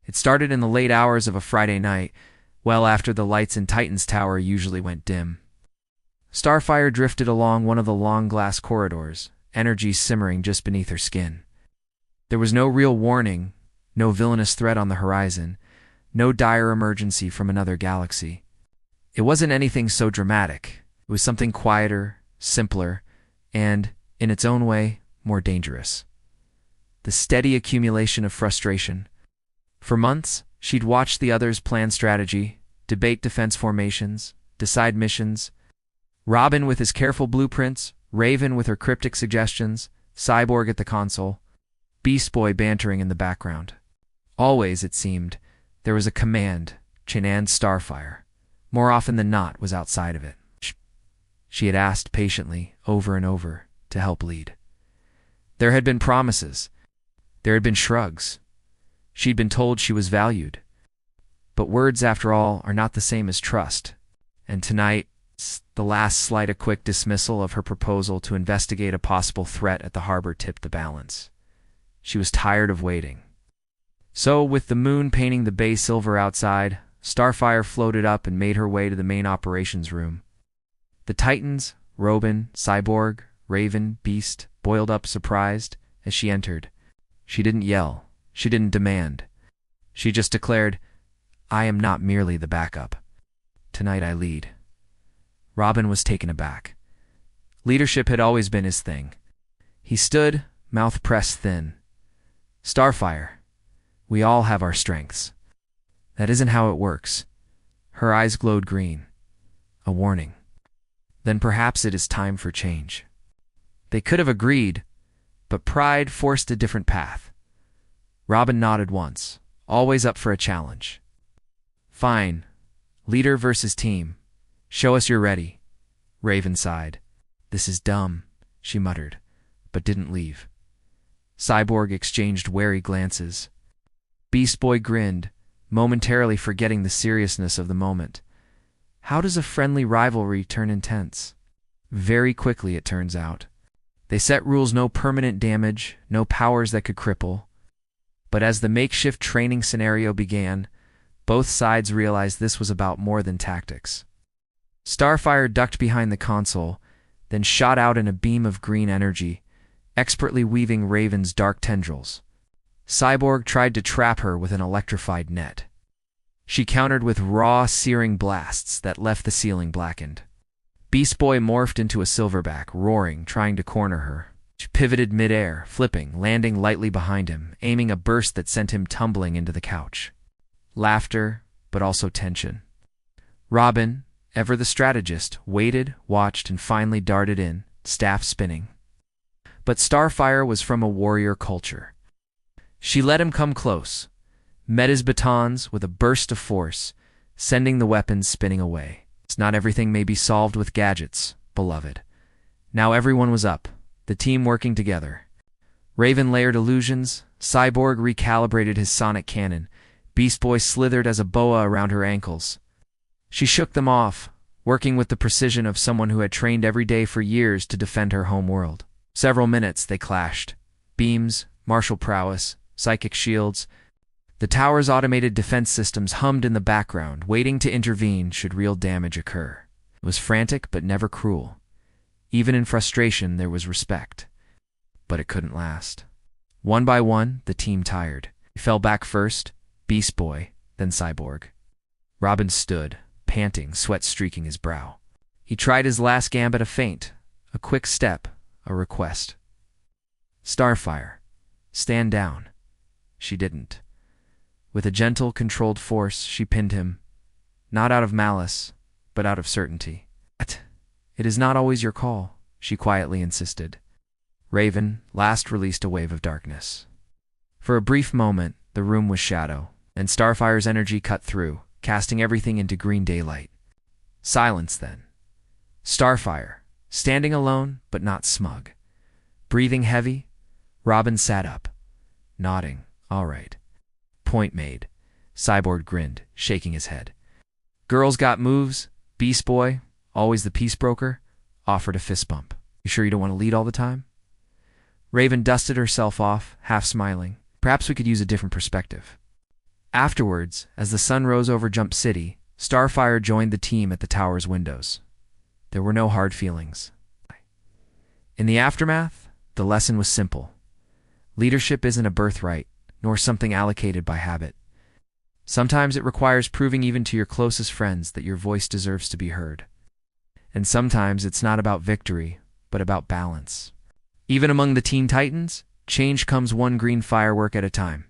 It started in the late hours of a Friday night, well after the lights in Titan's tower usually went dim. Starfire drifted along one of the long glass corridors, energy simmering just beneath her skin. There was no real warning, no villainous threat on the horizon, no dire emergency from another galaxy. It wasn't anything so dramatic. It was something quieter, simpler, and, in its own way, more dangerous. The steady accumulation of frustration. For months, she'd watched the others plan strategy, debate defense formations, decide missions. Robin with his careful blueprints, Raven with her cryptic suggestions, Cyborg at the console, Beast Boy bantering in the background. Always, it seemed, there was a command, Chinan's Starfire. More often than not was outside of it. She had asked patiently, over and over, to help lead. There had been promises. There had been shrugs. She'd been told she was valued. But words, after all, are not the same as trust. And tonight, the last slight, a quick dismissal of her proposal to investigate a possible threat at the harbor tipped the balance. She was tired of waiting. So, with the moon painting the bay silver outside, Starfire floated up and made her way to the main operations room. The Titans, Robin, Cyborg, Raven, Beast, boiled up surprised as she entered. She didn't yell. She didn't demand. She just declared, "I am not merely the backup. Tonight I lead." Robin was taken aback. Leadership had always been his thing. He stood, mouth pressed thin. "Starfire, we all have our strengths. That isn't how it works." Her eyes glowed green. A warning. Then perhaps it is time for change. They could have agreed, but pride forced a different path. Robin nodded once, always up for a challenge. "Fine. Leader versus team. Show us you're ready." Raven sighed. "This is dumb," she muttered, but didn't leave. Cyborg exchanged wary glances. Beast Boy grinned, momentarily forgetting the seriousness of the moment. How does a friendly rivalry turn intense? Very quickly, it turns out. They set rules: no permanent damage, no powers that could cripple. But as the makeshift training scenario began, both sides realized this was about more than tactics. Starfire ducked behind the console, then shot out in a beam of green energy, expertly weaving Raven's dark tendrils. Cyborg tried to trap her with an electrified net. She countered with raw, searing blasts that left the ceiling blackened. Beast Boy morphed into a silverback, roaring, trying to corner her. She pivoted midair, flipping, landing lightly behind him, aiming a burst that sent him tumbling into the couch. Laughter, but also tension. Robin, ever the strategist, waited, watched, and finally darted in, staff spinning. But Starfire was from a warrior culture. She let him come close, met his batons with a burst of force, sending the weapons spinning away. Not everything may be solved with gadgets, beloved. Now everyone was up, the team working together. Raven layered illusions, Cyborg recalibrated his sonic cannon, Beast Boy slithered as a boa around her ankles. She shook them off, working with the precision of someone who had trained every day for years to defend her home world. Several minutes they clashed. Beams, martial prowess, psychic shields. The tower's automated defense systems hummed in the background, waiting to intervene should real damage occur. It was frantic but never cruel. Even in frustration there was respect. But it couldn't last. One by one, the team tired. He fell back first, Beast Boy, then Cyborg. Robin stood, panting, sweat streaking his brow. He tried his last gambit, a feint, a quick step, a request. "Starfire, stand down." She didn't. With a gentle, controlled force, she pinned him, not out of malice, but out of certainty. "But it is not always your call," she quietly insisted. Raven last released a wave of darkness. For a brief moment, the room was shadow, and Starfire's energy cut through, casting everything into green daylight. Silence then. Starfire, standing alone, but not smug. Breathing heavy, Robin sat up, nodding. "All right." "Point made." Cyborg grinned, shaking his head. "Girls got moves." Beast Boy, always the peace broker, offered a fist bump. "You sure you don't want to lead all the time?" Raven dusted herself off, half smiling. "Perhaps we could use a different perspective." Afterwards, as the sun rose over Jump City, Starfire joined the team at the tower's windows. There were no hard feelings. In the aftermath, the lesson was simple. Leadership isn't a birthright, nor something allocated by habit. Sometimes it requires proving even to your closest friends that your voice deserves to be heard. And sometimes it's not about victory, but about balance. Even among the Teen Titans, change comes one green firework at a time.